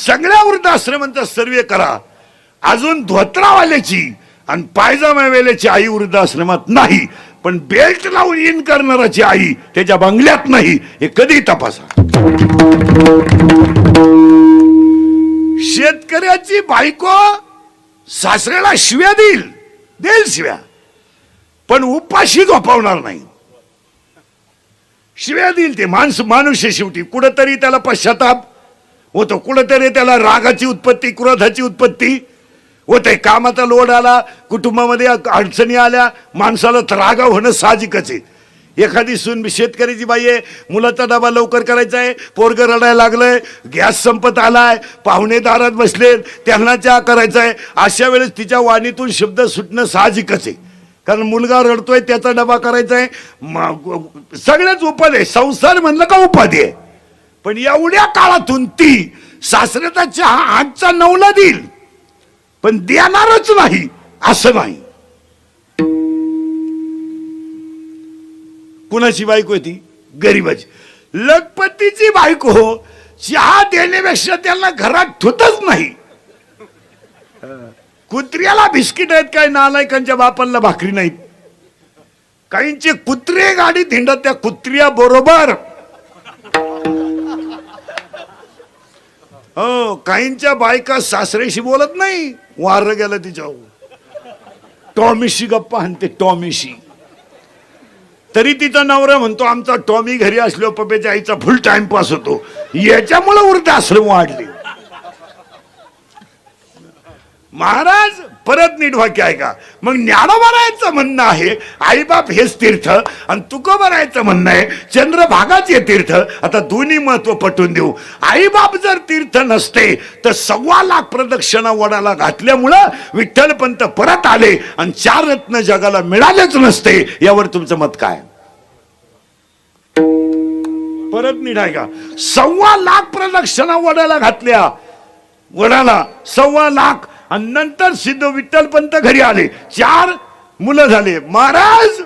सगळ्या वृद्धाश्रमांचा सर्वे करा. अजून धोत्रावाल्याची आणि पायजामावाल्याची आई वृद्धाश्रमात नाही, पण बेल्ट लावून इन करणाराची आई त्याच्या बंगल्यात नाही. हे कधी तपासा. शेतकऱ्याची बायको सासऱ्याला शिव्या देईल शिव्या, पण उपाशी झोपवणार नाही. शिव्या देईल ते माणूस शेवटी. कुठंतरी त्याला पश्चाताप होतो, कुठंतरी त्याला रागाची उत्पत्ती, क्रोधाची उत्पत्ती होते. कामाचा लोड आला, कुटुंबामध्ये अडचणी आल्या, माणसाला रागा होणं साहजिकच आहे. एखादी सून शेतकऱ्याची बाई आहे, मुलाचा डबा लवकर करायचा आहे, पोरग रडायला लागलंय, गॅस संपत आलाय, पाहुणे दारात बसले, त्यांना चहा करायचा आहे. अशा वेळेस तिच्या वाणीतून शब्द सुटणं साहजिकच आहे, कारण मुलगा रडतोय, त्याचा डबा करायचा आहे. सगळेच उपाधी आहे. संसार म्हणलं का उपाधी आहे. पण एवढ्या काळातून ती सासऱ्याचा चहा 8चा 9ला देईल, पण देणारच नाही असं नाही. कुणाची बायको आहे ती? गरीबाची. लखपतीची बायको चहा देण्यापेक्षा त्यांना घरात ठुतच नाही. कुत्र्याला बिस्किट आहेत काय, नालायकांच्या बापाला भाकरी नाहीत. काहींचे कुत्रे गाडीत हिंडत त्या कुत्र्या बरोबर. हो, काहींच्या बायका सासऱ्याशी बोलत नाही, वार गेलं तिच्यावर. टॉमीशी गप्पा हाणते, टॉमीशी. तरी तिचा नवरा म्हणतो आमचा टॉमी घरी असलो पप्याच्या आईचा फुल टाइमपास होतो. याच्यामुळे वृद्धाश्रम वाढले. महाराज परत नीट वाक्य आहे का? मग ज्ञानोबरायचं म्हणणं आहे आईबाप हेच तीर्थ, आणि तुकोबरायचं म्हणणं आहे चंद्रभागाचे तीर्थ. आता दोन्ही महत्व पटवून देऊ. आईबाप जर तीर्थ नसते तर 1.25 लाख प्रदक्षिणा वडाला घातल्यामुळं विठ्ठलपंत परत आले, आणि 4 रत्न जगाला मिळालेच नसते. यावर तुमचं मत काय? परत नीट आहे का? 1.25 लाख प्रदक्षिणा वडाला घातल्या, वडाला 1.25 लाख, आणि नंतर सिद्ध विठ्ठलपंत घरी आले, 4 मुलं झाले. महाराज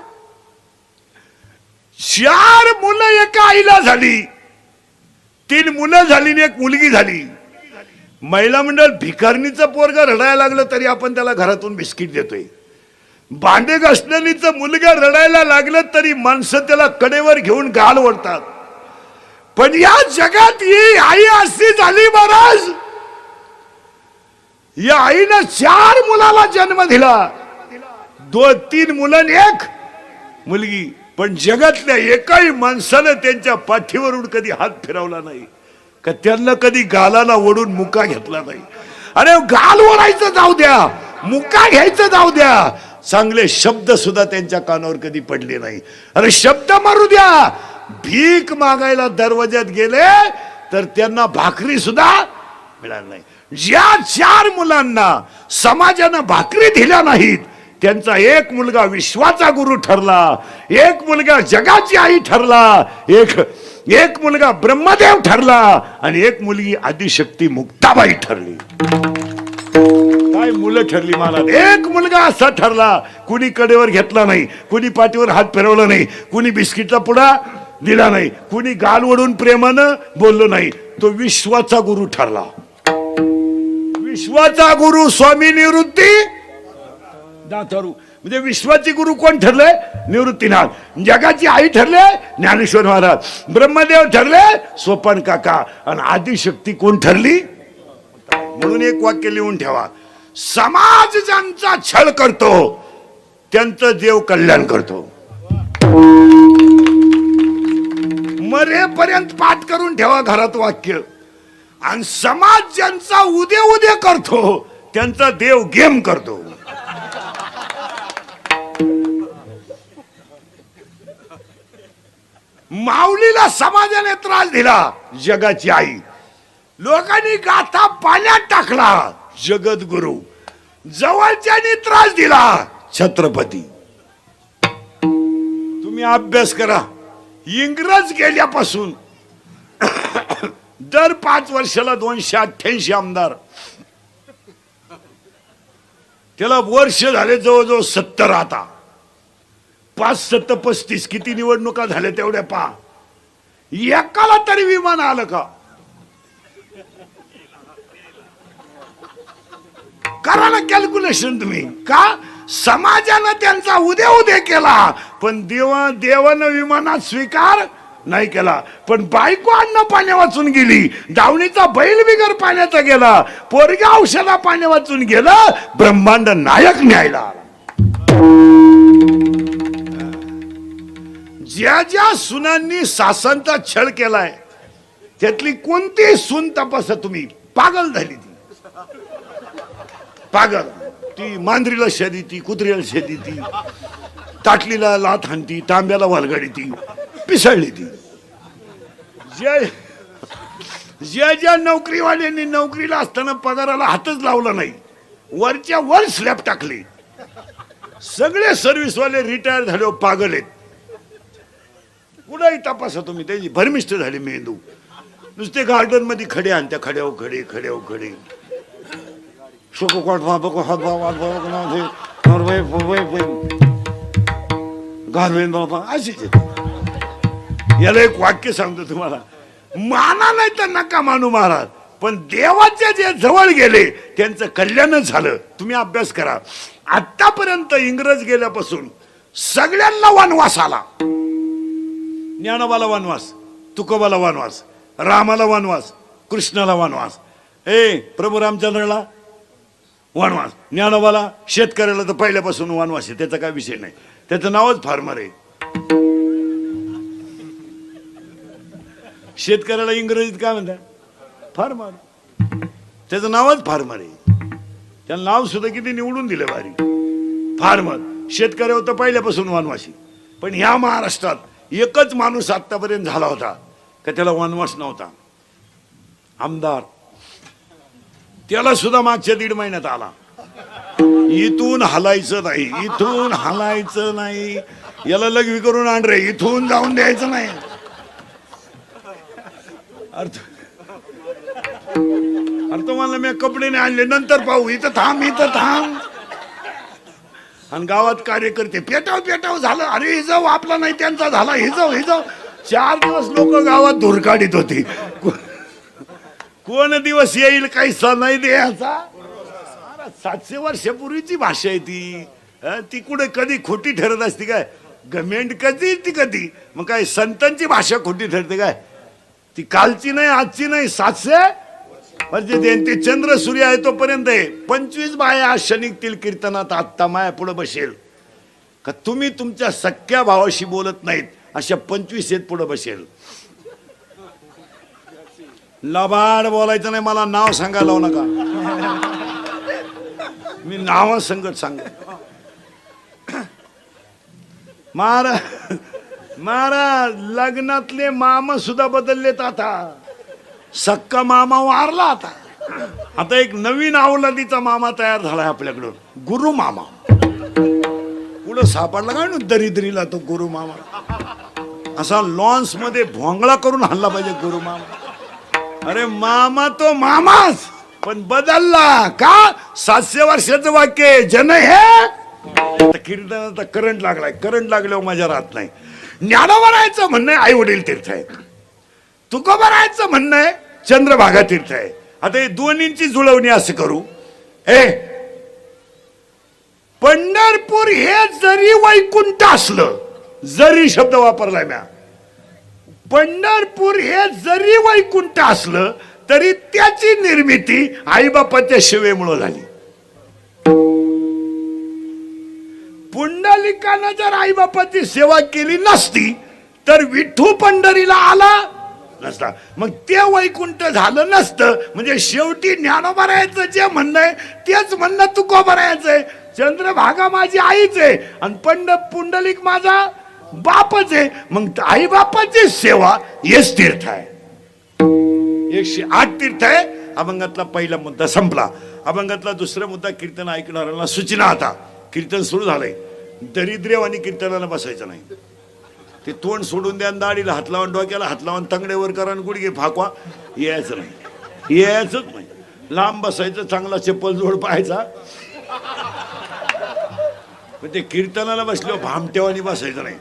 4 मुलं एका आईला झाली, 3 मुलं झाली आणि 1 मुलगी झाली. महिला मंडळ भिकारणीचं पोरगा रडायला लागलं तरी आपण त्याला घरातून बिस्किट देतोय. भांडे घासलेलीचं मुलगा रडायला लागलं तरी माणसं त्याला कडेवर घेऊन गाल ओढतात. पण या जगात ही आई अशी झाली महाराज, या आईनं 4 मुलाला जन्म दिला, 2-3 मुलं 1 मुलगी. पण जगातल्या एकाही माणसानं त्यांच्या पाठीवरून कधी हात फिरवला नाही, का त्यांना कधी गालाला ओढून मुका घेतला नाही. अरे गाल ओढायचं जाऊ द्या, मुका घ्यायचं जाऊ द्या, चांगले शब्द सुद्धा त्यांच्या कानावर कधी पडले नाही. अरे शब्द मारू द्या, भीक मागायला दरवाज्यात गेले तर त्यांना भाकरी सुद्धा मिळाली नाही. ज्या 4 मुलांना समाजानं भाकरी दिल्या नाहीत, त्यांचा 1 मुलगा विश्वाचा गुरु ठरला, 1 मुलगा जगाची आई ठरला, एक मुलगा ब्रह्मदेव ठरला, आणि 1 मुलगी आदिशक्ती मुक्ताबाई ठरली. काय मुलं ठरली महाराज. 1 मुलगा असा ठरला, कुणी कडेवर घेतला नाही, कुणी पाठीवर हात फिरवला नाही, कुणी बिस्किटचा पुडा दिला नाही, कुणी गाल ओढून प्रेमानं बोललो नाही. तो विश्वाचा गुरु ठरला. विश्वाचा गुरु स्वामी निवृत्ती दातारू. म्हणजे विश्वाची गुरु कोण ठरले? निवृत्तीनाथ. जगाची आई ठरले ज्ञानेश्वर महाराज, ब्रह्मदेव ठरले सोपान काका, आणि आदिशक्ती कोण ठरली? म्हणून एक वाक्य लिहून ठेवा, समाज ज्यांचा छळ करतो त्यांचं देव कल्याण करतो. मरेपर्यंत पाठ करून ठेवा घरात वाक्य. आणि समाज ज्यांचा उद्या करतो त्यांचा देव गेम करतो. माऊलीला समाजाने त्रास दिला, जगाची आई. लोकांनी गाथा पाण्यात टाकला, जगद्गुरु. जवळच्यानी त्रास दिला, छत्रपती. तुम्ही अभ्यास करा. इंग्रज गेल्यापासून दर 5 वर्षाला 288 आमदार. त्याला वर्ष झाले जवळजवळ 70. आता 5-7 35 किती निवडणुका झाल्या तेवढ्या पहा. एकाला तरी विमान आलं का? करा ना कॅल्क्युलेशन तुम्ही. का समाजानं त्यांचा उदय केला, पण देवानं विमानात स्वीकार नाही केला. पण बायको अन्न पाण्या वाचून गेली, दावणीचा बैल बिगर पाण्याचा गेला, पोरगा औषधा पाण्या वाचून गेलं, ब्रह्मांड नायक न्यायला आला. ज्या ज्या सुनांनी सासांचा छळ केलाय त्यातली कोणती सून तपासा तुम्ही, पागल झाली ती. पागल. ती मांजरीला शेदी ती, कुत्र्याला शेदी ती, ताटलीला लाथ हाणती, तांब्याला वालगाडी ती, पिसळली ती. ज्या नोकरीवाल्यांनी नोकरीला असताना पगाराला हातच लावला नाही, वरच्या वर स्लॅब टाकले, सगळे सर्व्हिसवाले रिटायर झाले, पागल आहेत. कुठेही तपासा तुम्ही, त्याची भरमिष्ट झाली मेंदू. नुसते गार्डन मध्ये खडे आण, त्या खड्यावर खडे, खड्यावर खडे, याला एक वाक्य सांगतो तुम्हाला, माना नाही तर नका मानू महाराज, पण देवाच्या जे जवळ गेले त्यांचं कल्याणच झालं. तुम्ही अभ्यास करा. आतापर्यंत इंग्रज गेल्यापासून सगळ्यांना वनवास आला. ज्ञानोबाला वनवास, तुकोबाला वनवास, रामाला वनवास, कृष्णाला वनवास, प्रभू रामचंद्राला वनवास, ज्ञानोबाला, शेतकऱ्याला तर पहिल्यापासून वनवास आहे, त्याचा काय विषय नाही, त्याचं नावच फार्मर आहे. शेतकऱ्याला इंग्रजीत काय म्हणतात? फार्मर. त्याचं नावच फार्मर आहे. त्याला नाव सुद्धा किती निवडून दिले भारी, फार्मर. शेतकऱ्यावर तर पहिल्यापासून वनवासी. पण ह्या महाराष्ट्रात एकच माणूस आतापर्यंत झाला होता का त्याला वनवास नव्हता, आमदार. त्याला सुद्धा मागच्या 1.5 महिन्यात आला. इथून हलायचं नाही, इथून हलायचं नाही, याला लघवी करून आण रे, इथून जाऊन द्यायचं नाही. अर्थ मला मी कपडे नाही आणले, नंतर पाहू, इथं थांब, इथं थांब. आणि गावात कार्यकर्ते पेटाव झालं, अरे हिजव आपला नाही त्यांचा झाला, हिजव. 4 दिवस लोक गावात धूर काढीत होती. कोण दिवस येईल काही सण नाही द्यायचा. 700 वर्षापूर्वीची भाषा आहे ती. ती कुठे कधी खोटी ठरत असते काय? गमेंट कधी मग काय संतांची भाषा खोटी ठरते काय? ती कालची नाही, आजची नाही, 700 म्हणजे ते चंद्र सूर्य आहे तोपर्यंत आहे. 25 बाया शनिकतील कीर्तनात आत्ता माया पुढे बसेल का? तुम्ही तुमच्या सख्या भावाशी बोलत नाहीत अशा 25 आहेत पुढे बसेल. लबाड बोलायचं नाही. मला नाव सांगायला लावू नका, मी नाव संगत सांग. महाराज लग्नातले मामा सुद्धा बदललेत. आता सक्का मामा वारला, आता एक नवीन अवलादीचा मामा तयार झालाय आपल्याकडून, गुरु मामा. पुढं सापडला काय ना दरिद्रीला तो गुरु मामा. असा लॉन्स मध्ये भोंगळा करून हल्ला पाहिजे गुरु मामा. अरे मामा तो मामाच, पण बदलला का? 700 वर्षाचं वाक्य जन हे कीर्तनाचा करंट लागलाय. करंट लागल्यावर मजा राहत नाही. ज्ञानोबारायचं म्हणणं आई वडील तीर्थ आहे, तुकोबारायचं म्हणणं आहे चंद्रभागा तीर्थ आहे. आता हे दोन्हींची जुळवणी असं करू. पंढरपूर हे जरी वैकुंठ असलं, जरी शब्द वापरलाय म्या, पंढरपूर हे जरी वैकुंठ असलं तरी त्याची निर्मिती आईबापाच्या सेवेमुळे झाली. पुंडलिकानं जर आईबापाची सेवा केली नसती तर विठू पंढरीला आला नसता, मग ते वैकुंठ झालं नसतं. म्हणजे शेवटी ज्ञानोबारायचं जे म्हणणं आहे तेच म्हणणं तुकोबारायचं आहे. चंद्रभागा माझी आईच आहे आणि पुंडलिक माझा बापच आहे. मग आई बापाची सेवा हेच तीर्थ आहे. 108 तीर्थ आहे. अभंगातला पहिला मुद्दा संपला. अभंगातला दुसरा मुद्दा कीर्तन ऐकणाऱ्यांना सूचना. आता कीर्तन सुरू झालंय. दरिद्रेवानी कीर्तनाला बसायचं नाही. ते तोंड सोडून द्या, दाढीला हात लावून, डोक्याला हात लावून, तंगड्यावर करा, गुडघे फाकवा, यायचं नाही, यायचंच नाही. लांब बसायचं, चांगला चप्पल जोड पाहायचा. पण ते कीर्तनाला बसल्यावर भामटेवानी बसायचं नाही.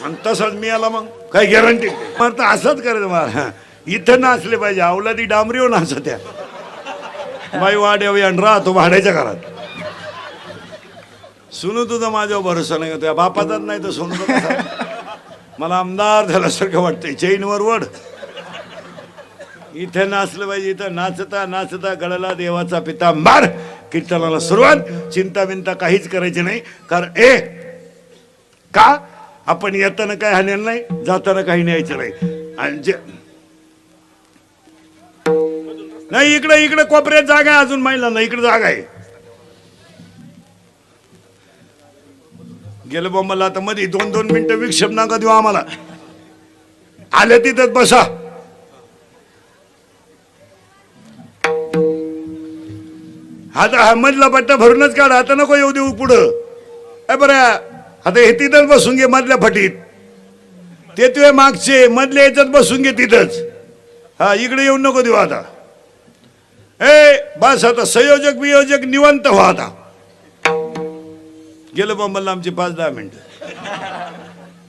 आणि तसाच मी आला मग काय गॅरंटी? तर असंच करायचं मला. इथं नाचले पाहिजे, अवलादी डांबरीवर नाचत्या. बाई वाड्यावी आणि राहतो भाड्याच्या घरात. सुनू तुझा माझ्यावर भरोसा नाही, तुझ्या बापाचाच नाही तर सोनू कसा? मला आमदार झाल्यासारखं वाटतंय. चैनवर वड इथे नाचलं पाहिजे. इथं नाचता नाचता गळाला देवाचा पितांबर. कीर्तनाला सुरुवात. चिंता बिंता काहीच करायची नाही. कारण का आपण येताना काही हाणेल नाही, जाताना काही न्यायचं नाही. आणि नाही इकडे इकडे कोपऱ्यात जागा आहे अजून महिलांना, इकडे जागा आहे. गेलं बा मला आता मध्ये 2-2 मिनिटं विक्षेप नका देऊ आम्हाला. आले तिथंच बसा. आता हा मधला पट्टा भरूनच काढा. आता नको येऊ देऊ पुढं. बरं आता हे तिथंच बसून घे मधल्या फटीत. ते तुझे मागचे मधल्या याच्यात बसून घे तिथंच. हा इकडे येऊन नको देऊ आता. बस आता संयोजक बियोजक निवांत व्हा आता. गेलं बा मला आमची 5-10 मिनिटं.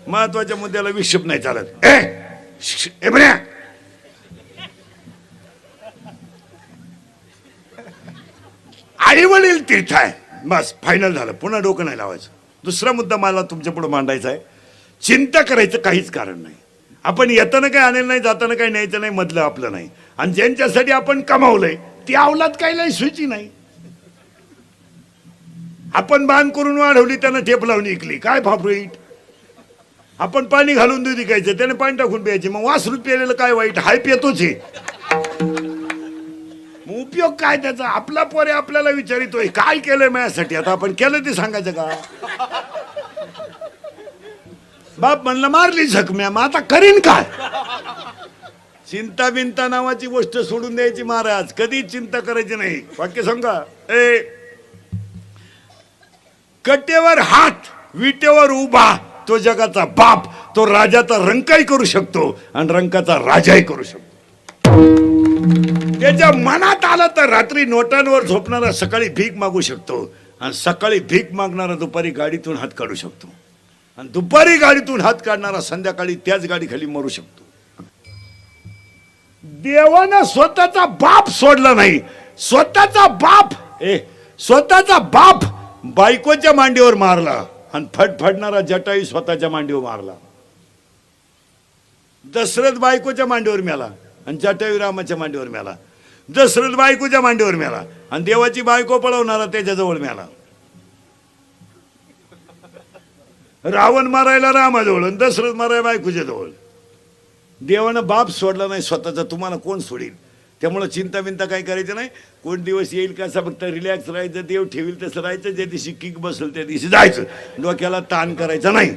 महत्वाच्या मुद्द्याला विक्षेप नाही चालत. आई वडील तीर्थ आहे. बस फायनल झालं. पुन्हा डोकं नाही लावायचं. दुसरा मुद्दा मला तुमच्या पुढे मांडायचा आहे. चिंता करायचं काहीच कारण नाही. आपण येताना काही आणेल नाही, जाताना काही न्यायचं नाही, मधलं आपलं नाही. आणि ज्यांच्यासाठी आपण कमावलंय ती अवलाद काही नाही सुची नाही. आपण बांध करून वाढवली, त्यानं ठेप लावून इकली, काय फाफरूट. आपण पाणी घालून दूध विकायचं, त्याने पाणी टाकून प्यायचे, मग वासरूत प्यायलेलं काय वाईट. हाय पितोच आहे. उपयोग काय त्याचा. आपला पोरे आपल्याला विचारितोय काय केलंय माझ्यासाठी. आता आपण केलं ते सांगायचं का. बाप म्हणलं मारली जखम्या, मग आता करीन काय. चिंता बिंता नावाची गोष्ट सोडून द्यायची महाराज. कधी चिंता करायची नाही. वाक्य सांगा. कट्टेवर हात विटेवर उभा तो जगाचा बाप. तो राजाचा रंकाही करू शकतो आणि रंकाचा राजाही करू शकतो. त्याच्या मनात आलं तर रात्री नोटांवर झोपणारा सकाळी भीक मागू शकतो आणि सकाळी भीक मागणारा दुपारी गाडीतून हात काढू शकतो आणि दुपारी गाडीतून हात काढणारा संध्याकाळी त्याच गाडी खाली मरू शकतो. देवानं स्वतःचा बाप सोडला नाही. स्वतःचा बाप बायकोच्या मांडीवर मारला आणि फडफडणारा जटायू स्वतःच्या मांडीवर मारला. दशरथ बायकोच्या मांडीवर मेला आणि जटायू रामाच्या मांडीवर मेला. दशरथ बायकोच्या मांडीवर मेला आणि देवाची बायको पळवणारा त्याच्याजवळ मेला. रावण मारायला रामाजवळ आणि दशरथ मारायला बायकोच्या जवळ. देवानं बाप सोडला नाही स्वतःचा. तुम्हाला कोण सोडील. त्यामुळे चिंता बिंता काही करायचं नाही. कोण दिवस येईल कसा फक्त रिलॅक्स राहायचं. देव ठेवील तसं राहायचं. ज्या दिवशी किक बसेल त्या दिवशी जायचं. डोक्याला ताण करायचा नाही.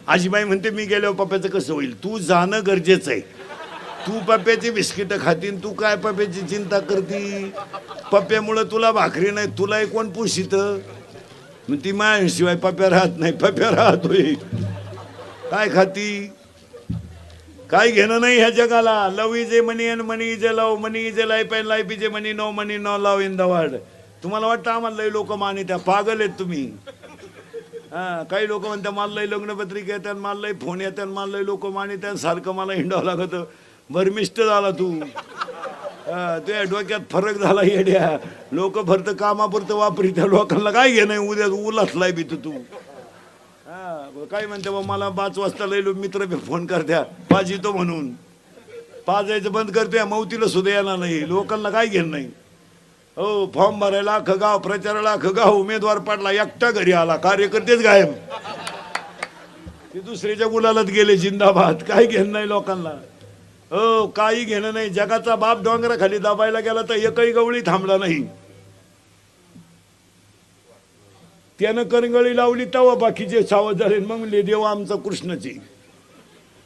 आजीबाई म्हणते मी गेल्यावर पप्प्याचं कसं होईल. तू जाणं गरजेचं आहे. तू पप्प्याची बिस्किट खातीन. तू काय पप्प्याची चिंता करती. पप्प्यामुळं तुला भाकरी नाही. तुला कोण पुशीत. मग ती मायाशिवाय पप्प्या राहत नाही. पप्प्या राहतोय काय खाती. काय घेणं नाही ह्या जगाला. Love is a money and money is a love. Money is a life and life is a money. No money no love in the world. तुम्हाला वाटतं आम्हाला लई लोक मानित्या. पागल आहेत तुम्ही. हा काही लोक म्हणतात मला लई लग्नपत्रिका येतात, मला लई फोन येतात, मला लई लोक मानित्या. सारखं मला हिंडावं लागतं. भरमिष्ट झाला तू. तुझ्या डोक्यात फरक झाला येड्या. लोक भरत कामापुरतं वापरी. त्या लोकांना काय घेणं. उद्या उलासलाय बी तू. काय म्हणते बा मला 5 वाजता लई मित्र फोन करत्या पाजितो म्हणून. पाजायचं बंद करतोय. मौतीला सुद्धा येणार नाही. लोकांना काय घेणं नाही. हो फॉर्म भरायला अख्खं गाव, प्रचाराला अख्खं गाव. उमेदवार पाडला एकटा घरी आला. कार्यकर्तेच गायब. ते दुसऱ्याच्या गुलालात गेले जिंदाबाद. काय घेणं नाही लोकांना. हो काही घेणं नाही. जगाचा बाप डोंगराखाली दाबायला गेला तर एकही गवळी थांबला नाही. त्यानं करंगळी लावली तेव्हा बाकीचे सावध झाले. मग म्हणले देव आमचा कृष्णाची.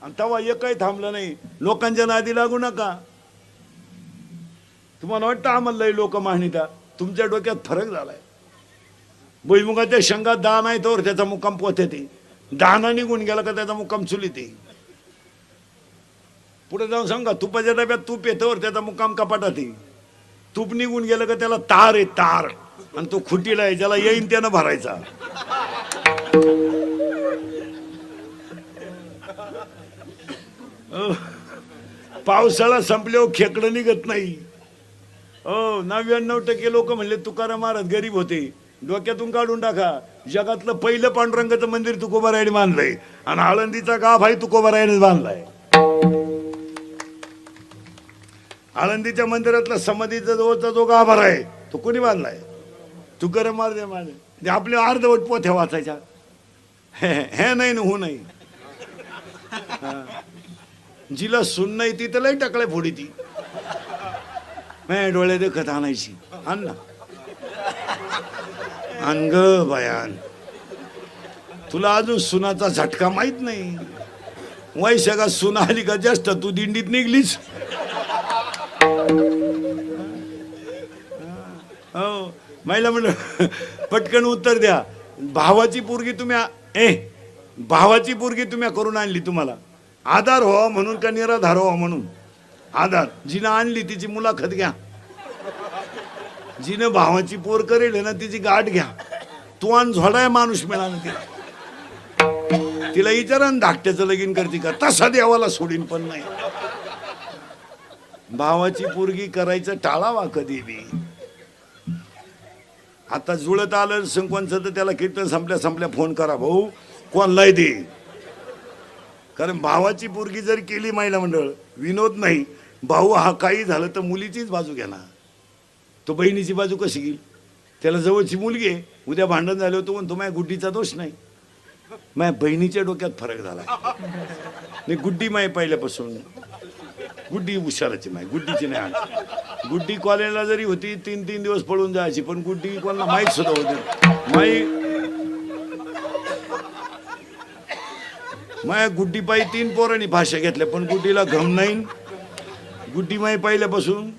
आणि तेव्हा एकही थांबलं नाही. लोकांच्या नादी लागू नका. तुम्हाला वाटतं आम्हाला लई लोक मानिता. तुमच्या डोक्यात फरक झालाय. भुईमुगाच्या शेंगात दान आहे तर त्याचा मुक्काम पोथे ते. दाना निघून गेला का त्याचा मुक्काम चुलीत आहे. पुढे जाऊन सांगा तुपाच्या डब्यात तूप येतं त्याचा मुक्काम कपाटात आहे. तूप निघून गेलं का त्याला तार आहे तार. आणि तो खुटीला आहे. ज्याला येईन त्यानं भरायचा. पावसाळा संपल्यावर खेकडं निघत नाही. हो 99% लोक म्हणले तुकाराम महाराज गरीब होते. डोक्यातून काढून टाका. जगातलं पहिलं पांडुरंगाचं मंदिर तुकोबारायने बांधलंय आणि आळंदीचा गाभ आहे तुकोबारायने बांधलाय. आळंदीच्या मंदिरातला समाधीचा जवळचा जो गाभार आहे तो कोणी बांधलाय? तुकाराम महाराज बांधले. आपल्या अर्धवट पोथ्या वाचायच्या हे नाही ना हो नाही. जिला सुन नाही ती तर लई टाकल्या फोडी ती डोळे देखत आणायची. आण ना आण ग बयान. तुला अजून सुनाचा झटका माहित नाही. वैशाखा सुना आली का जास्त तू दिंडीत निघलीच. हो महिला म्हणलं पटकन उत्तर द्या. भावाची पोरगी तुम्ही भावाची पोरगी तुम्ही करून आणली. तुम्हाला आधार व्हावा म्हणून का निराधार व्हावा म्हणून? आधार. जिनं आणली तिची मुलाखत घ्या. जिनं भावाची पोर करेल ना तिची गाठ घ्या. तू आणि झोडाय माणूस मिळाला तिला विचारा धाकट्याचं लगीन करते का? तसा देवाला सोडीन पण नाही. भावाची पोरगी करायचं टाळावा कधी बी. आता जुळत आलं संकोनचं तर त्याला कीर्तन संपल्या फोन करा भाऊ कोणलाय दे. कारण भावाची पोरगी जर केली महिला मंडळ विनोद नाही. भाऊ हा काही झालं तर मुलीचीच बाजू घेणार. तो बहिणीची बाजू कशी घेईल? त्याला जवळची मुलगी आहे. उद्या भांडण झालं होतं म्हणतो माझ्या गुड्डीचा दोष नाही. माझ्या बहिणीच्या डोक्यात फरक झाला नाही. गुड्डी माय पहिल्यापासून गुड्डी हुशाराची माय गुड्डीची नाही. गुड्डी कॉलेजला जरी होती 3-3 दिवस पळून जायची पण गुड्डी कोणाला माहीत सुद्धा होती. माया गुड्डी पायी 3 पोरांनी भाषा घेतल्या पण गुड्डीला घम नाही. गुड्डी माई पहिल्यापासून.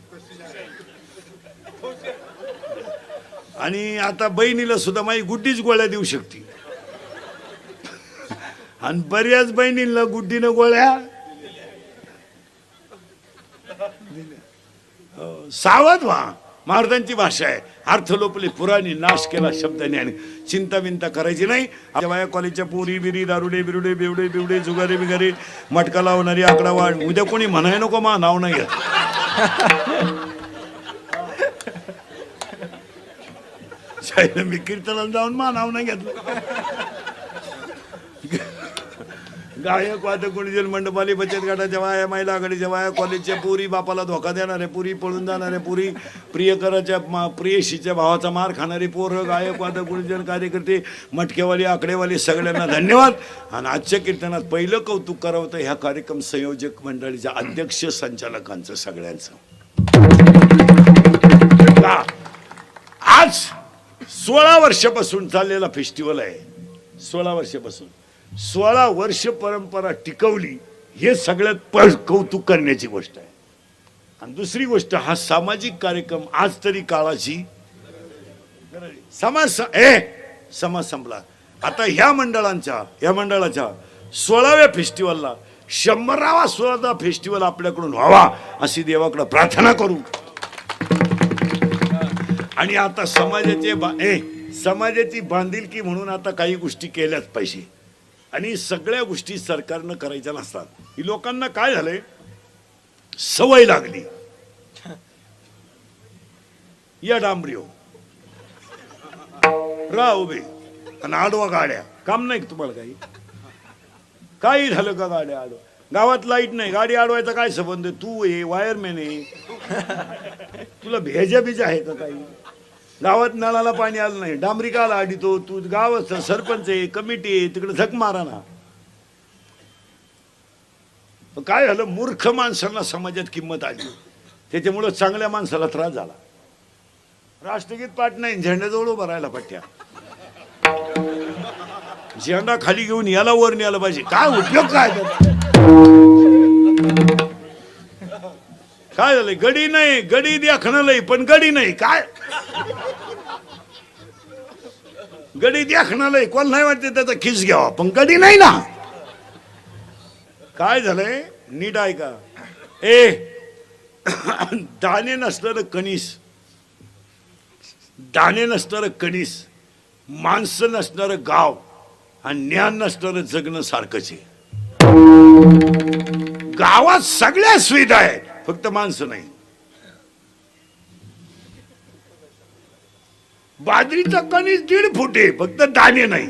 आणि आता बहिणीला सुद्धा माई गुड्डीच गोळ्या देऊ शकते. आणि बऱ्याच बहिणींना गुड्डीनं गोळ्या सावध व्हा. महाराजांची भाषा आहे. अर्थ लोपले पुराणी नाश केला शब्दाने आणि चिंता बिंता करायची नाही. वाया कॉलेजच्या पोरी बिरी दारुडे बिरुडे बेवडे बिवडे जुगारे बिगारे मटका लावणारी आकडा वाढ. उद्या कोणी म्हणाय नको मा नाव नाही घेत. मी कीर्तनाला जाऊन मा नाव नाही घेतलं. गायक वादक गुणजन मंडपाली बचत गटाच्या वाया महिला आघाडीच्या वाया कॉलेजच्या पुरी बापाला धोका देणारे पुरी पळून जाणारे पुरी प्रियकराच्या प्रियशीच्या भावाचा मार खाणारी पोरं गायक वादक गुणजन कार्यकर्ते मटकेवाली आकडेवाली सगळ्यांना धन्यवाद. आणि आजच्या कीर्तनात पहिलं कौतुक करावं तर ह्या कार्यक्रम संयोजक मंडळीच्या अध्यक्ष संचालकांचं सगळ्यांचं. आज 16 वर्षापासून चाललेला फेस्टिवल आहे. 16 वर्षापासून 16 वर्ष परंपरा टिकवली हे सगळ्यात कौतुक करण्याची गोष्ट आहे. आणि दुसरी गोष्ट हा सामाजिक कार्यक्रम आज तरी काळाची समाज संपला. आता ह्या मंडळाच्या 16व्या फेस्टिवलला 100वा 16वा फेस्टिवल आपल्याकडून व्हावा अशी देवाकडे प्रार्थना करू. आणि आता समाजाची बांधिलकी म्हणून आता काही गोष्टी केल्याच पाहिजे. आणि सगळ्या गोष्टी सरकारनं करायच्या नसतात. ही लोकांना काय झालंय सवय लागली. या डांबरी हो रा उभे आणि आडवा गाड्या काम नाही तुम्हाला काही झालं का? गाड्या आडवा गावात लाईट नाही गाडी अडवायचा काय संबंध? तू आहे वायरमॅन आहे तुला भेजा बिजा आहे का? काही गावात नळाला पाणी आलं नाही डांबरी काला आडीतो तू? गावाचा सरपंच आहे कमिटी आहे तिकडे झक मारा ना. काय झालं मूर्ख माणसांना समाजात किंमत आली त्याच्यामुळं चांगल्या माणसाला त्रास झाला. राष्ट्रगीत पाठ नाही झेंड्याजवळ उभं राहायला पट्ट्या झेंडा खाली घेऊन याला वर न्यायला पाहिजे. काय उपयोग काय काय झालंय? गडी नाही गडी द्या खणालय पण गडी नाही. काय गडी द्या खणालय कोण नाही वाटते त्याचा खिस घ्यावा पण गडी नाही ना. काय झालंय नीट ऐका. दाणे नसणार कणीस माणसं नसणार गाव आणि ज्ञान नसणार जगणं सारखंच आहे. गावात सगळ्या सुविधा आहेत फक्त माणसं नाही. बाजरीचा कणीस 1.5 फूट आहे, फक्त दाणे नाही.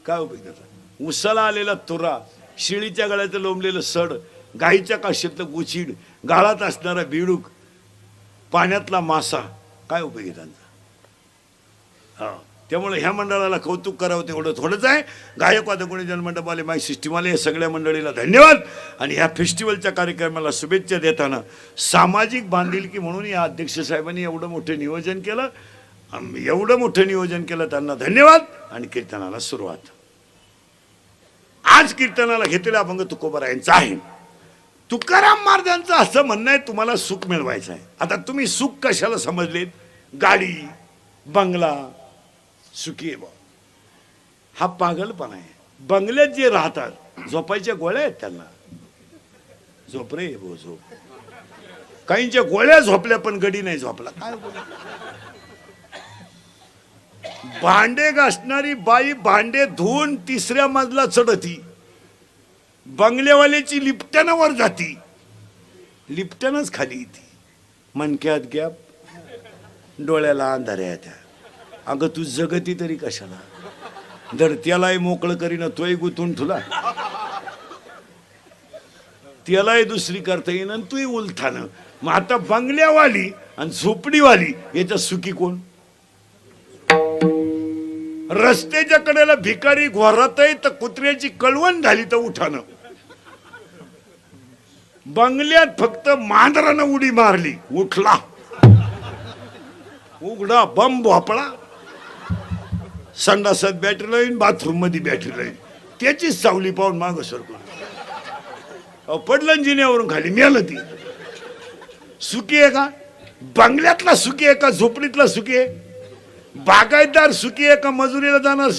काय उपयोग त्याचा? उसाला आलेला तुरा, शिळीच्या गळ्याचं लोंबलेलं सड, गाईच्या काशीतलं गुचिड, गाळात असणारा बिडूक, पाण्यातला मासा, काय उपयोग आहे त्यांचा? हा, त्यामुळे ह्या मंडळाला कौतुक करावं तेवढं थोडंच आहे. गायक वादकोणी जनमंडपाले माय सिस्टीमवाले या सगळ्या मंडळीला धन्यवाद. आणि ह्या फेस्टिवलच्या कार्यक्रमाला शुभेच्छा देताना सामाजिक बांधिलकी म्हणून या अध्यक्ष साहेबांनी एवढं मोठं नियोजन केलं, त्यांना धन्यवाद. आणि कीर्तनाला सुरुवात. आज कीर्तनाला घेतलेला अभंग तुकोबारायांचा आहे. तुकाराम महाराजांचं असं म्हणणं आहे, तुम्हाला सुख मिळवायचं आहे. आता तुम्ही सुख कशाला समजलेत? गाडी, बंगला, सुखी आहे बा, हा पागलपणा आहे. बंगल्यात जे राहतात झोपायच्या गोळ्या आहेत, त्यांना झोप रे भो झोप. काहींच्या गोळ्या झोपल्या पण गडी नाही झोपला. काय भांडे घासणारी बाई भांडे धुवून 3ऱ्या मजला चढती, बंगल्यावाल्याची लिफ्टनं वर जाती, लिफ्टनच खाली येते. मनक्यात गॅप, डोळ्याला अंधाऱ्या त्या. अगं तू जगती तरी कशाला? धर त्यालाही मोकळं करीन, तोही गुतून तुला, त्यालाही दुसरी करता येईन आणि तूही उलथानं. मग आता बंगल्यावाली आणि झोपडीवाली याच्यात सुखी कोण? रस्त्याच्या कडेला भिकारी घोरात आहे तर कुत्र्याची कळवण झाली तर उठानं. बंगल्यात फक्त मांजरानं उडी मारली, उठला, उघडा बंब भोपळा, संडासात बॅटरी लाईन, बाथरूम मध्ये बॅटरी लाईन, त्याची सावली पाहून माग सरकला, पडलं जिन्यावरून खाली, मेलं. ती सुखी आहे का? बंगल्यातला सुखी आहे का झोपडीतला सुखी आहे? बागायतदार सुखी आहे का मजुरीला जाणार